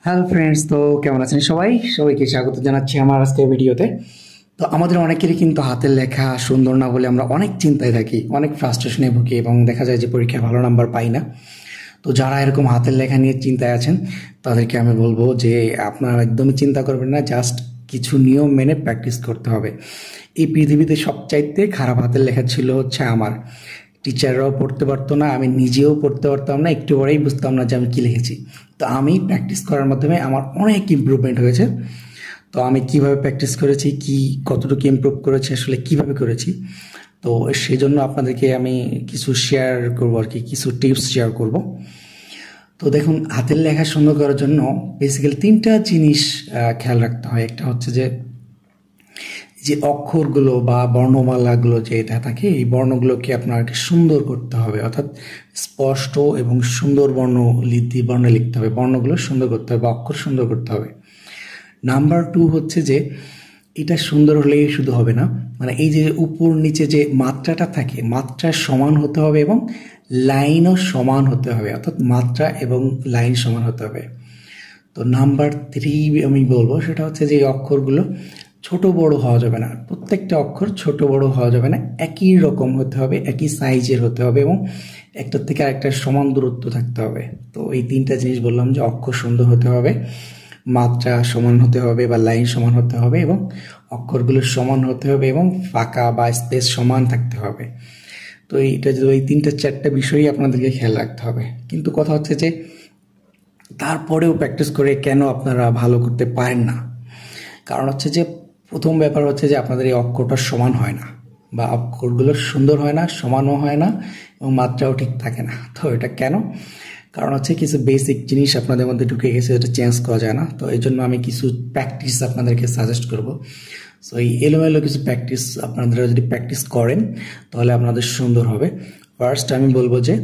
Hello friends, তো কেমন আছেন সবাই? সবাইকে স্বাগত জানাচ্ছি আমার আজকের ভিডিওতে। তো আমাদের অনেকেরই কিন্তু হাতের লেখা সুন্দর না বলে আমরা অনেক চিন্তায় থাকি, অনেক ফ্রাস্ট্রেশনে ভুগি এবং দেখা যায় যে পরীক্ষায় ভালো নাম্বার পাই না। তো যারা এরকম হাতের লেখা নিয়ে চিন্তায় আছেন তাদেরকে আমি বলবো যে আপনারা একদমই চিন্তা করবেন না, জাস্ট কিছু নিয়ম মেনে প্র্যাকটিস করতে হবে। এই পৃথিবীতে সবচাইতে খারাপ হাতের লেখা ছিল হচ্ছে আমার। টিচাররাও পড়তে পারতো না, আমি নিজেও পড়তে পারতাম না, একটু পরেই বুঝতাম না যে আমি কী লিখেছি। তো আমি প্র্যাকটিস করার মাধ্যমে আমার অনেক ইমপ্রুভমেন্ট হয়েছে। তো আমি কিভাবে প্র্যাকটিস করেছি, কতটুকু ইমপ্রুভ করেছি, আসলে কিভাবে করেছি, তো সেই জন্য আপনাদেরকে আমি কিছু শেয়ার করবো আর কি, কিছু টিপস শেয়ার করব। তো দেখুন, হাতের লেখা সুন্দর করার জন্য বেসিক্যালি তিনটা জিনিস খেয়াল রাখতে হয়। একটা হচ্ছে যে অক্ষরগুলো বা বর্ণমালাগুলো যেটা থাকে, এই বর্ণগুলোকে আপনাকে সুন্দর করতে হবে, অর্থাৎ স্পষ্ট এবং সুন্দর বর্ণে লিখতে হবে। বর্ণগুলো সুন্দর করতে হবে, অক্ষর সুন্দর করতে হবে। নাম্বার 2 হচ্ছে যে এটা সুন্দর হলেই শুধু হবে না, মানে এই যে উপর নিচে যে মাত্রাটা থাকে, মাত্রা সমান হতে হবে এবং লাইনও সমান হতে হবে, অর্থাৎ মাত্রা এবং লাইন সমান হতে হবে। তো নাম্বার 3 আমি বলবো, সেটা হচ্ছে যে এই অক্ষরগুলো ছোট বড় হওয়া যাবে না। প্রত্যেকটা অক্ষর ছোট বড় হওয়া যাবে না, একই রকম হতে হবে, একই সাইজের হতে হবে এবং একটার থেকে আরেকটা সমান দূরত্ব থাকতে হবে। তো এই তিনটা জিনিস বললাম, যে অক্ষর সুন্দর হতে হবে, মাত্রা সমান হতে হবে বা লাইন সমান হতে হবে এবং অক্ষরগুলো সমান হতে হবে এবং ফাঁকা বা স্পেস সমান থাকতে হবে। তো এইটা যদি এই তিনটা চারটা বিষয়ই আপনাদেরকে খেয়াল রাখতে হবে। কিন্তু কথা হচ্ছে যে তারপরেও প্র্যাকটিস করে কেন আপনারা ভালো করতে পারেন না? কারণ হচ্ছে যে প্রথম ব্যাপার হচ্ছে যে আপনাদের এই অক্ষরটা সমান হয় না, বা অক্ষরগুলো সুন্দর হয় না, সমানও হয় না এবং মাত্রাও ঠিক থাকে না। তো এটা কেন? কারণ হচ্ছে কিছু বেসিক জিনিস আপনাদের মধ্যে ঢুকে গেছে, যেটা চেঞ্জ করা যায় না। তো এই জন্য আমি কিছু প্র্যাকটিস আপনাদেরকে সাজেস্ট করব। সো এই এলোমেলো কিছু প্র্যাকটিস আপনারা যদি প্র্যাকটিস করেন তাহলে আপনাদের সুন্দর হবে। ফার্স্ট আমি বলবো যে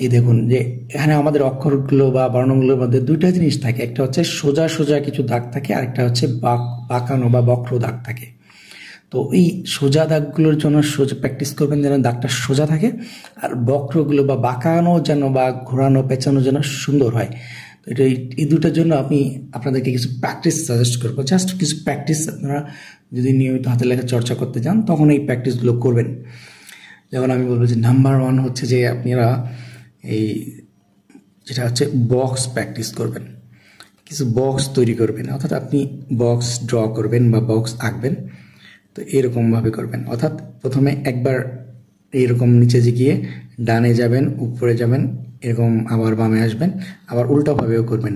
এই দেখুন, যে এখানে আমাদের অক্ষরগুলো বা বর্ণগুলোর মধ্যে দুইটা জিনিস থাকে। একটা হচ্ছে সোজা সোজা কিছু দাগ থাকে, আরেকটা হচ্ছে বাঁকানো বা বক্র দাগ থাকে। তো এই সোজা দাগগুলোর জন্য সোজা প্র্যাকটিস করবেন যেন দাগটা সোজা থাকে, আর বক্রগুলো বা বাঁকানো যেন বা ঘোরানো পেঁচানো যেন সুন্দর হয়। তো এটা এই দুটার জন্য আমি আপনাদেরকে কিছু প্র্যাকটিস সাজেস্ট করবো। জাস্ট কিছু প্র্যাকটিস আপনারা যদি নিয়মিত হাতের লেখা চর্চা করতে চান তখন এই প্র্যাকটিসগুলো করবেন। যেমন আমি বলবো যে নাম্বার 1 হচ্ছে যে আপনারা এই যেটা হচ্ছে বক্স প্র্যাকটিস করবেন। কিছু বক্স তৈরি করবেন, অর্থাৎ আপনি বক্স ড্র করবেন বা বক্স আঁকবেন। তো এরকমভাবে করবেন, অর্থাৎ প্রথমে একবার এরকম নিচে গিয়ে ডানে যাবেন, উপরে যাবেন, এরকম আবার বামে আসবেন, আবার উল্টাভাবেও করবেন,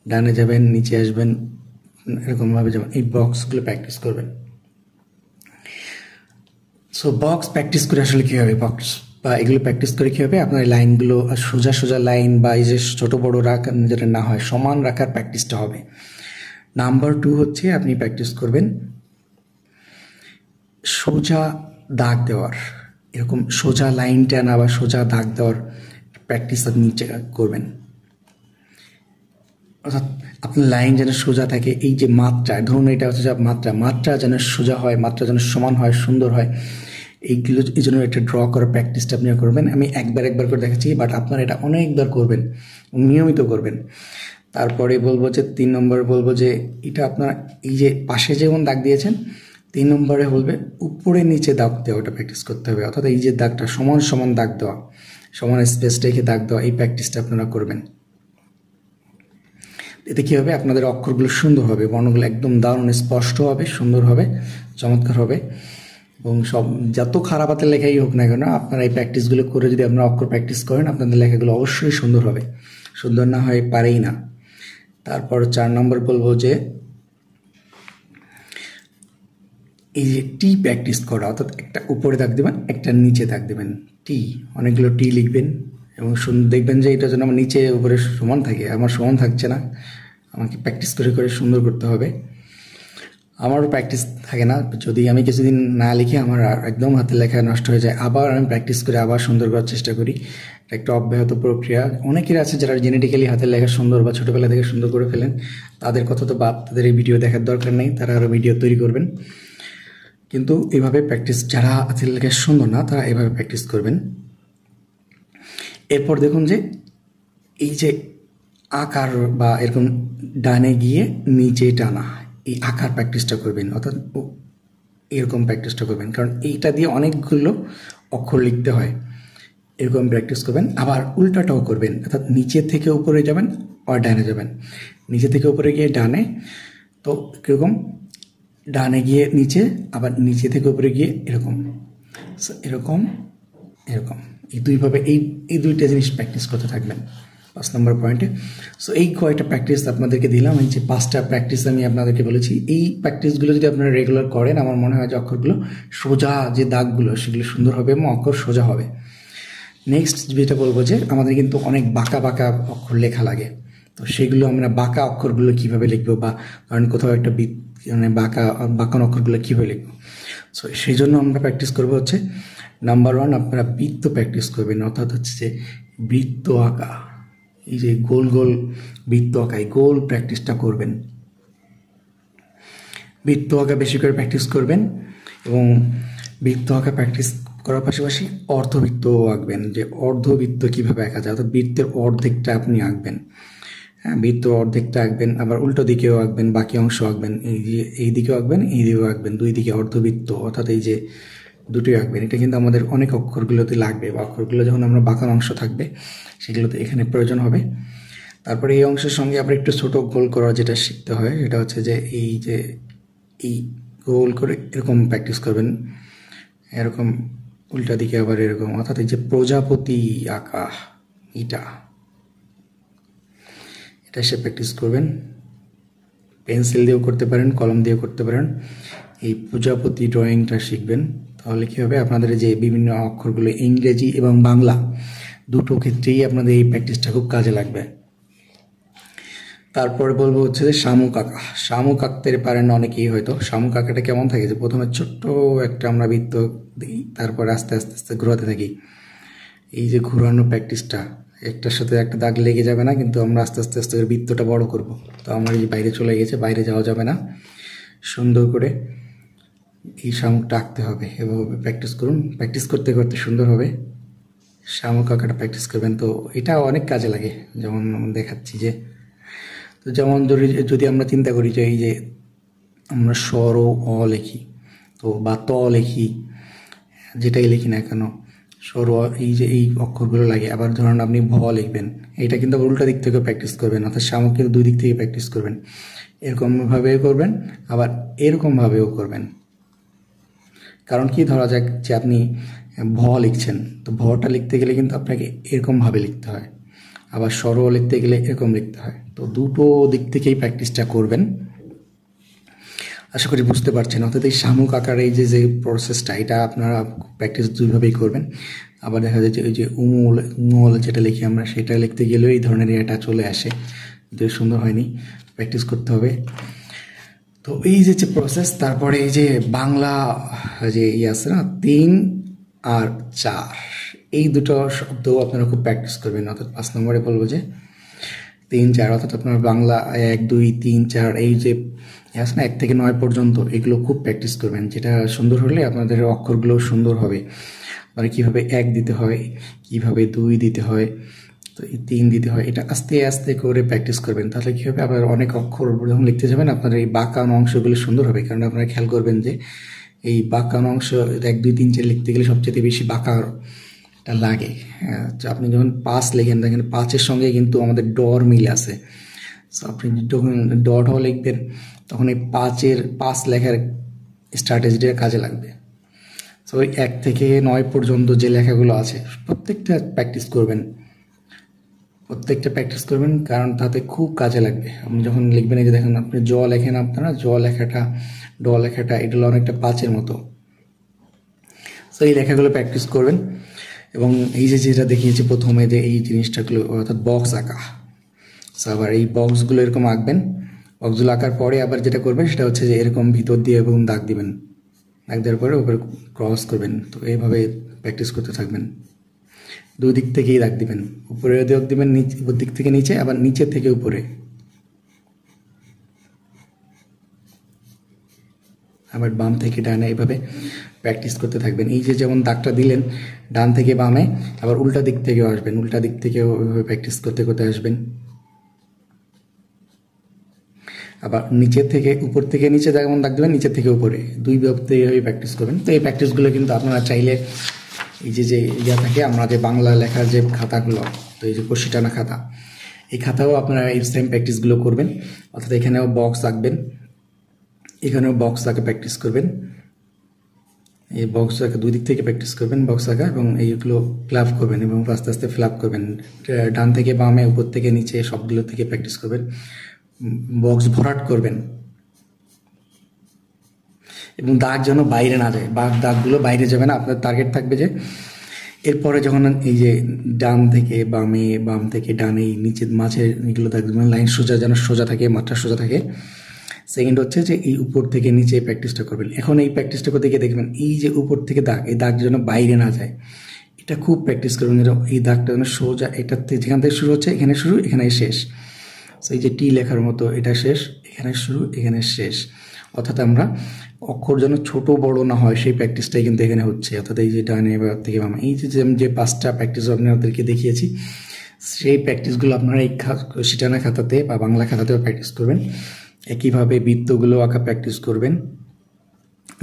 ডানে যাবেন, নিচে আসবেন, এরকমভাবে যাবেন। এই বক্সগুলো প্র্যাকটিস করবেন। সো বক্স প্র্যাকটিস করে আসলে কী হবে, বক্স বা এগুলো প্র্যাকটিস করে কী হবে, আপনার লাইনগুলো সোজা সোজা লাইন বা এই যে ছোটো বড়ো রাখা যেটা না হয়, সমান রাখার প্র্যাকটিসটা হবে। নাম্বার 2 হচ্ছে আপনি প্র্যাকটিস করবেন সোজা দাগ দেওয়ার, এরকম সোজা লাইন টানা বা সোজা দাগ দেওয়ার প্র্যাকটিস আপনি করবেন। অর্থাৎ আপনার লাইন যেন সোজা থাকে। এই যে মাত্রা, ধরুন এটা হচ্ছে মাত্রা যেন সোজা হয়, মাত্রা যেন সমান হয়, সুন্দর হয়, এইগুলো এই জন্য একটা ড্র করার প্র্যাকটিসটা আপনি করবেন। আমি একবার করে দেখাচ্ছি, বাট আপনারা এটা অনেকবার করবেন, নিয়মিত করবেন। তারপরে বলবো যে 3 নম্বর বলবো যে এটা আপনার এই যে পাশে যেমন দাগ দিয়েছেন, 3 নম্বরে বলবে উপরে নিচে দাগ দেওয়া, ওটা প্র্যাকটিস করতে হবে। অর্থাৎ এই যে দাগটা সমান সমান দাগ দেওয়া, সমান স্পেস রেখে দাগ দেওয়া, এই প্র্যাকটিসটা আপনারা করবেন। এতে কী হবে, আপনাদের অক্ষরগুলো সুন্দর হবে, বর্ণগুলো একদম দারুণ স্পষ্ট হবে, সুন্দর হবে, চমৎকার হবে। এবং যত খারাপ হাতের লেখাই হোক না কেন, আপনারা এই প্র্যাকটিসগুলো করে যদি আপনারা অক্ষর প্র্যাকটিস করেন, আপনাদের লেখাগুলো অবশ্যই সুন্দর হবে। সুন্দর না হয় পারেই না। তারপর 4 নম্বর বলবো যে এই যে টি প্র্যাকটিস করা, অর্থাৎ একটা উপরে দাগ দেবেন, একটা নিচে দাগ দেবেন, টি, অনেকগুলো টি লিখবেন এবং দেখবেন যে এটা যেন আমার নিচে উপরে সমান থাকে। আমার সমান থাকছে না, আমাকে প্র্যাকটিস করে করে সুন্দর করতে হবে। আমারও প্র্যাকটিস থাকে না, যদি আমি কিছুদিন না লিখে আমার একদম হাতের লেখা নষ্ট হয়ে যায়, আবার আমি প্র্যাকটিস করে আবার সুন্দর করার চেষ্টা করি। একটা অব্যাহত প্রক্রিয়া। অনেকের আছে যারা জেনেটিক্যালি হাতের লেখা সুন্দর বা ছোটোবেলা থেকে সুন্দর করে ফেলেন, তাদের কথা তো বাদ, তাদের এই ভিডিও দেখার দরকার নেই, তারা আরও ভিডিও তৈরি করবেন। কিন্তু এইভাবে প্র্যাকটিস, যারা হাতের লেখা সুন্দর না তারা এভাবে প্র্যাকটিস করবেন। এরপর দেখুন যে এই যে আকার বা এরকম ডানে গিয়ে নিচে টানা, এই আকার প্র্যাকটিসটা করবেন, অর্থাৎ এরকম প্র্যাকটিসটা করবেন, কারণ এইটা দিয়ে অনেকগুলো অক্ষর লিখতে হয়। এরকম প্র্যাকটিস করবেন। আবার উল্টাটাও করবেন, অর্থাৎ নিচে থেকে উপরে যাবেন আর ডানে যাবেন, নিচে থেকে উপরে গিয়ে ডানে, তো কীরকম ডানে গিয়ে নিচে, আবার নিচে থেকে উপরে গিয়ে এরকম, এরকম এরকম, এই দুইভাবে এই দুইটা জিনিস প্র্যাকটিস করতে থাকবেন 5 নম্বর পয়েন্টে। সো এই কয়টা প্র্যাকটিস আপনাদেরকে দিলাম, এই যে 5টা প্র্যাকটিস আমি আপনাদেরকে বলেছি, এই প্র্যাকটিসগুলো যদি আপনারা রেগুলার করেন, আমার মনে হয় যে অক্ষরগুলো সোজা, যে দাগগুলো সেগুলো সুন্দর হবে এবং অক্ষর সোজা হবে। নেক্সট যেটা বলবো যে আমাদের কিন্তু অনেক বাঁকা বাঁকা অক্ষর লেখা লাগে, তো সেগুলো আমরা বাঁকা অক্ষরগুলো কীভাবে লিখবো, বা কারণ কোথাও একটা মানে বাঁকানো অক্ষরগুলো কীভাবে লিখবো, সো সেই জন্য আমরা প্র্যাকটিস করবো হচ্ছে নাম্বার 1 আপনারা বৃত্ত প্র্যাকটিস করবেন, অর্থাৎ হচ্ছে যে বৃত্ত আঁকা, এই যে গোল গোল বৃত্ত আঁকা, এই গোল প্র্যাকটিসটা করবেন। বৃত্ত আঁকা বেশি করে প্র্যাকটিস করবেন, এবং বৃত্ত আঁকা প্র্যাকটিস করার পাশাপাশি অর্ধবৃত্তও আঁকবেন, যে অর্ধবৃত্ত কীভাবে আঁকা যায়, অর্থাৎ বৃত্তের অর্ধেকটা আপনি আঁকবেন। হ্যাঁ, বৃত্ত অর্ধেকটা আঁকবেন, আবার উল্টো দিকেও আঁকবেন, বাকি অংশ আঁকবেন, এই যে এই দিকেও আঁকবেন, এই দিকেও আঁকবেন, দুই দিকে অর্ধবৃত্ত, অর্থাৎ এই যে দুটোই আঁকবেন। এটা কিন্তু আমাদের অনেক অক্ষরগুলোতে লাগবে, বা অক্ষরগুলো যখন আমরা বাঁকানো অংশ থাকবে সেগুলোতে এখানে প্রয়োজন হবে। তারপরে এই অংশের সঙ্গে আবার একটু ছোটো গোল করা যেটা শিখতে হয়, সেটা হচ্ছে যে এই গোল করে এরকম প্র্যাকটিস করবেন, এরকম উল্টা দিকে আবার এরকম, অর্থাৎ এই যে প্রজাপতি আঁকা, এটা সে প্র্যাকটিস করবেন। পেন্সিল দিয়েও করতে পারেন, কলম দিয়েও করতে পারেন। এই প্রজাপতি ড্রয়িংটা শিখবেন, তাহলে কী হবে, আপনাদের যে বিভিন্ন অক্ষরগুলো ইংরেজি এবং বাংলা দুটো ক্ষেত্রেই আপনাদের এই প্র্যাকটিসটা খুব কাজে লাগবে। তারপরে বলবো হচ্ছে যে শামুক আঁকা। শামুক আঁকতে পারেন অনেকেই হয়তো। শামুক আঁকাটা কেমন থাকে, যে প্রথমে ছোট্ট একটা আমরা বৃত্ত দিই, তারপর আস্তে আস্তে আস্তে ঘোরাতে থাকি। এই যে ঘোরানো প্র্যাকটিসটা, একটার সাথে একটা দাগ লেগে যাবে না, কিন্তু আমরা আস্তে আস্তে আস্তে করে বৃত্তটা বড় করব। তো আমার এই যে বাইরে চলে গেছে, বাইরে যাওয়া যাবে না, সুন্দর করে এই শামুকটা আঁকতে হবে। এভাবে প্র্যাকটিস করুন, প্র্যাকটিস করতে করতে সুন্দর হবে। শামুক আঁকাটা প্র্যাকটিস করবেন, তো এটা অনেক কাজে লাগে। যেমন দেখাচ্ছি যে, তো যেমন যদি আমরা চিন্তা করি যে এই যে আমরা স্বর ও অ লিখি, তো বা ত লিখি, যেটাই লিখি না কেন, স্বর এই যে এই অক্ষরগুলো লাগে। আবার ধরুন আপনি ভ লিখবেন, এটা কিন্তু উল্টা দিক থেকে প্র্যাকটিস করবেন, অর্থাৎ শামুক কিন্তু দুই দিক থেকে প্র্যাকটিস করবেন। এরকমভাবেও করবেন, আবার এরকমভাবেও করবেন। কারণ কি, ধরা যাক যে আপনি ভ লিখছেন, তো ভটা লিখতে গেলে কিন্তু আপনাকে এরকমভাবে লিখতে হয়, আবার স্বর লিখতে গেলে এরকম লিখতে হয়। তো দুটো দিক থেকেই প্র্যাকটিসটা করবেন। আশা করি বুঝতে পারছেন। অর্থাৎ এই শামুক আঁকার এই যে প্রসেসটা, এটা আপনারা প্র্যাকটিস দুইভাবেই করবেন। আবার দেখা যায় যে ওই যে উমল যেটা লিখি আমরা, সেটা লিখতে গেলেও এই ধরনের এটা চলে আসে, যে সুন্দর হয়নি, প্র্যাকটিস করতে হবে। তো এই যে প্রসেস। তারপরে এই যে বাংলা যে আছে না, 3 আর 4, এই দুটো শব্দ আপনারা খুব প্র্যাকটিস করবেন। অর্থাৎ 5 নম্বরে বলবো যে 3, 4, অর্থাৎ আপনার বাংলা 1, 2, 3, 4 এই যে আছে না 1 থেকে 9 পর্যন্ত, এগুলো খুব প্র্যাকটিস করবেন। যেটা সুন্দর হলে আপনাদের অক্ষরগুলো সুন্দর হবে। মানে কীভাবে 1 দিতে হয়, কীভাবে 2 দিতে হয়, তো এই 3 দিতে হয়, এটা আস্তে আস্তে করে প্র্যাকটিস করবেন। তাহলে কী হবে, আপনার অনেক অক্ষর যখন লিখতে যাবেন, আপনার এই বাঁকানো অংশগুলো সুন্দর হবে। কারণ আপনারা খেয়াল করবেন যে এই বাঁকানো অংশ 1, 2, 3, 4 লিখতে গেলে সবচেয়ে বেশি বাঁকাটা লাগে। হ্যাঁ, আপনি যখন 5 লেখেন, দেখেন 5-এর সঙ্গে কিন্তু আমাদের ডর মিল আছে। সো আপনি যখন ড লিখবেন, তখন এই 5 লেখার স্ট্র্যাটেজিটা কাজে লাগবে। সো ওই 1 থেকে 9 পর্যন্ত যে লেখাগুলো আছে, প্রত্যেকটা প্র্যাকটিস করবেন, কারণ তাতে খুব কাজে লাগবে। আপনি যখন লিখবেন, এই যে দেখেন আপনি জ লেখেন, আপনারা জ লেখাটা, ড লেখাটা, এগুলো অনেকটা 5-এর মতো। সো এই লেখাগুলো প্র্যাকটিস করবেন। এবং এই যে যেটা দেখিয়েছি প্রথমে, যে এই জিনিসটাগুলো, অর্থাৎ বক্স আঁকা। সো আবার এই বক্সগুলো এরকম আঁকবেন। বক্সগুলো আঁকার পরে আবার যেটা করবেন, সেটা হচ্ছে যে এরকম ভিতর দিয়ে এবং দাগ দিবেন, দাগ দেওয়ার পরে উপরে ক্রস করবেন। তো এইভাবে প্র্যাকটিস করতে থাকবেন। দুই দিক থেকেই দাগ দিবেন, উপরে দাগ দিবেন, উপর দিক থেকে নিচে, আবার নিচে থেকে উপরে, আবার বাম থেকে ডানে, এইভাবে প্র্যাকটিস করতে থাকবেন। এই যে যেমন দাগটা দিলেন ডান থেকে বামে, আবার উল্টা দিক থেকেও আসবেন, উল্টা দিক থেকেও ওইভাবে প্র্যাকটিস করতে করতে আসবেন। আবার নিচের থেকে উপর থেকে নিচে যেমন দাগ দেবেন, নিচের থেকে উপরে, দুই ভাবে প্র্যাকটিস করবেন। তো এই প্র্যাকটিসগুলো কিন্তু আপনারা চাইলে এই যে ইয়া থাকে আমরা যে বাংলা লেখার যে খাতাগুলো, তো এই যে কষি টানা খাতা, এই খাতাও আপনারা এই সেম প্র্যাকটিসগুলো করবেন। অর্থাৎ এখানেও বক্স আঁকবেন, এখানেও বক্স আঁকে প্র্যাকটিস করবেন। এই বক্স আঁকা দুই দিক থেকে প্র্যাকটিস করবেন, বক্স আঁকা, এবং এইগুলো ফ্ল্যাপ করবেন এবং আস্তে আস্তে ফ্ল্যাপ করবেন। ডান থেকে বামে, উপর থেকে নিচে সবগুলো থেকে প্র্যাকটিস করবেন। বক্স ভরাট করবেন এবং দাগ যেন বাইরে না যায়, বা দাগগুলো বাইরে যাবে না। আপনার টার্গেট থাকবে যে এরপরে যখন এই যে ডান থেকে বামে, বাম থেকে ডানে, নিচে মাঝে এগুলো দেখবেন লাইন সোজা যেন সোজা থাকে, মাত্রা সোজা থাকে। সেকেন্ড হচ্ছে যে এই উপর থেকে নিচে প্র্যাকটিসটা করবেন। এখন এই প্র্যাকটিসটা করতে গিয়ে দেখবেন এই যে উপর থেকে দাগ, এই দাগ যেন বাইরে না যায়, এটা খুব প্র্যাকটিস করবেন। এই দাগটা যেন সোজা, এটাতে যেখান থেকে শুরু হচ্ছে এখানে শুরু, এখানে শেষ। সেই যে টি লেখার মতো, এটা শেষ, এখানে শুরু, এখানে শেষ। অর্থাৎ আমরা অক্ষর যেন ছোট বড় না হয়, সেই প্র্যাকটিসটাই কিন্তু এখানে হচ্ছে। অর্থাৎ এই যে ডানে বা থেকে বামে, এই যে 5টা প্র্যাকটিস আপনাদেরকে দেখিয়েছি, সেই প্র্যাকটিসগুলো আপনারা এই সিটানা খাতাতে বা বাংলা খাতাতেও প্র্যাকটিস করবেন। একইভাবে বৃত্তগুলো আঁকা প্র্যাকটিস করবেন,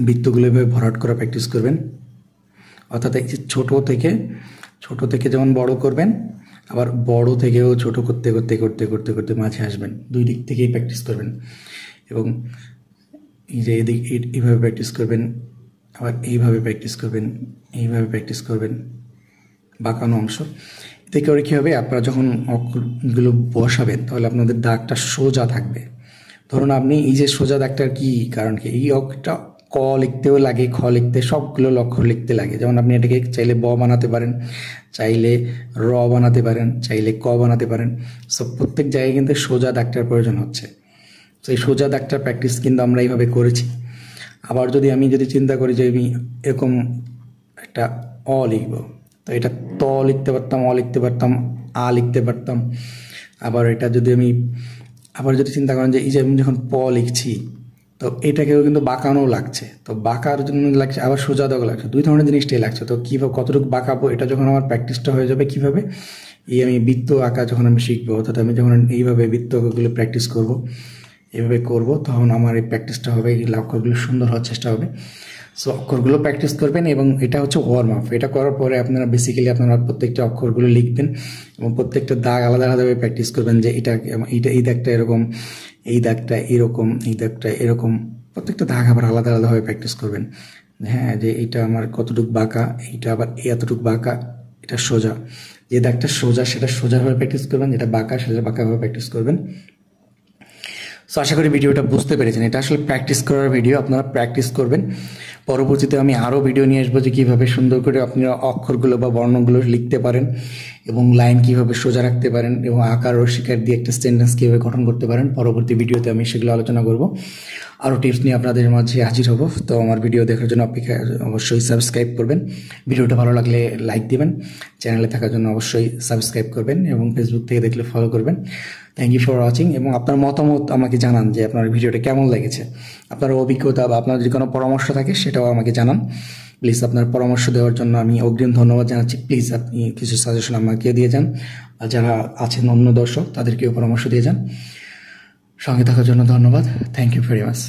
বৃত্তগুলো এভাবে ভরাট করা প্র্যাকটিস করবেন। অর্থাৎ এই যে ছোট থেকে যেমন বড় করবেন, আবার বড় থেকেও ছোট করতে করতে করতে করতে করতে মাঝে আসবেন। দুই দিক থেকেই প্র্যাকটিস করবেন এবং এই যে এদিক এইভাবে প্র্যাকটিস করবেন, আবার এইভাবে প্র্যাকটিস করবেন, এইভাবে প্র্যাকটিস করবেন, বাঁকানো অংশ। এতে করে কী হবে, আপনারা যখন অক্ষরগুলো বসাবেন তাহলে আপনাদের দাগটা সোজা থাকবে। ধরুন আপনি এই যে সোজা দাগটার কি কারণ কি, এই অক্ষরটা ক লিখতেও লাগে, খ লিখতে, সবগুলো অক্ষর লিখতে লাগে। যেমন আপনি এটাকে চাইলে ব বানাতে পারেন, চাইলে র বানাতে পারেন, চাইলে ক বানাতে পারেন। সব প্রত্যেক জায়গায় কিন্তু সোজা দাগটার প্রয়োজন হচ্ছে। তো এই সোজা দাগটার প্র্যাকটিস কিন্তু আমরা এইভাবে করেছি। আবার আমি যদি চিন্তা করি যে আমি এরকম একটা অ লিখব, তো এটা ত লিখতে পারতাম, অ লিখতে পারতাম, আ লিখতে পারতাম। আবার এটা আবার যদি চিন্তা করেন যে এই যে আমি যখন প লিখছি, তো এটাকেও কিন্তু বাঁকানো লাগছে, তো বাঁকার জন্য লাগছে, আবার সোজা দাগ লাগছে, দুই ধরনের জিনিসটাই লাগছে। তো কীভাবে কতটুকু বাঁকাবো, এটা যখন আমার প্র্যাকটিসটা হয়ে যাবে, কীভাবে এই আমি বৃত্ত আঁকা যখন আমি শিখবো, অর্থাৎ আমি যখন এইভাবে বৃত্তগুলো প্র্যাকটিস করব, এভাবে করব, তখন আমার এই প্র্যাকটিসটা হবে, এই অক্ষরগুলো সুন্দর হওয়ার চেষ্টা হবে। সো অক্ষরগুলো প্র্যাকটিস করবেন এবং এটা হচ্ছে ওয়ার্ম আপ। এটা করার পরে আপনারা বেসিক্যালি আপনারা প্রত্যেকটা অক্ষরগুলো লিখবেন এবং প্রত্যেকটা দাগ আলাদা আলাদাভাবে প্র্যাকটিস করবেন, যে এই দাগটা এরকম, এই দাগটা এরকম, এই দাগটা এরকম, প্রত্যেকটা দাগ আবার আলাদা আলাদাভাবে প্র্যাকটিস করবেন। হ্যাঁ, যে এইটা আমার কতটুকু বাঁকা, এইটা আবার এতটুকু বাঁকা, এটা সোজা। যে দাগটা সোজা সেটা সোজাভাবে প্র্যাকটিস করবেন, যেটা বাঁকা সেটা বাঁকাভাবে প্র্যাকটিস করবেন। সো আশা করি ভিডিওটা বুঝতে পেরেছেন। এটা আসলে প্র্যাকটিস করার ভিডিও, আপনারা প্র্যাকটিস করবেন। পরবর্তীতে আমি আরও ভিডিও নিয়ে আসবো যে কীভাবে সুন্দর করে আপনারা অক্ষরগুলো বা বর্ণগুলো লিখতে পারেন এবং লাইন কীভাবে সোজা রাখতে পারেন এবং আকার ও শিকার দিয়ে একটা সেন্টেন্স কীভাবে গঠন করতে পারেন। পরবর্তী ভিডিওতে আমি সেগুলো আলোচনা করব, আরও টিপস নিয়ে আপনাদের মাঝে হাজির হব। তো আমার ভিডিও দেখার জন্য অবশ্যই সাবস্ক্রাইব করবেন। ভিডিওটা ভালো লাগলে লাইক দিবেন, চ্যানেলে থাকার জন্য অবশ্যই সাবস্ক্রাইব করবেন এবং ফেসবুক থেকে দেখলে ফলো করবেন। থ্যাংক ইউ ফর ওয়াচিং এবং আপনার মতামত আমাকে জানান যে আপনার ভিডিওটা কেমন লেগেছে। আপনার অভিজ্ঞতা বা আপনার যদি কোনো পরামর্শ থাকে সেটাও আমাকে জানান। প্লিজ আপনার পরামর্শ দেওয়ার জন্য আমি অগ্রিম ধন্যবাদ জানাচ্ছি। প্লিজ আপনি কিছু সাজেশন আমাকে দিয়ে যান, আর যারা আছেন অন্য দর্শক তাদেরকেও পরামর্শ দিয়ে যান। সঙ্গে থাকার জন্য ধন্যবাদ। Thank you very much.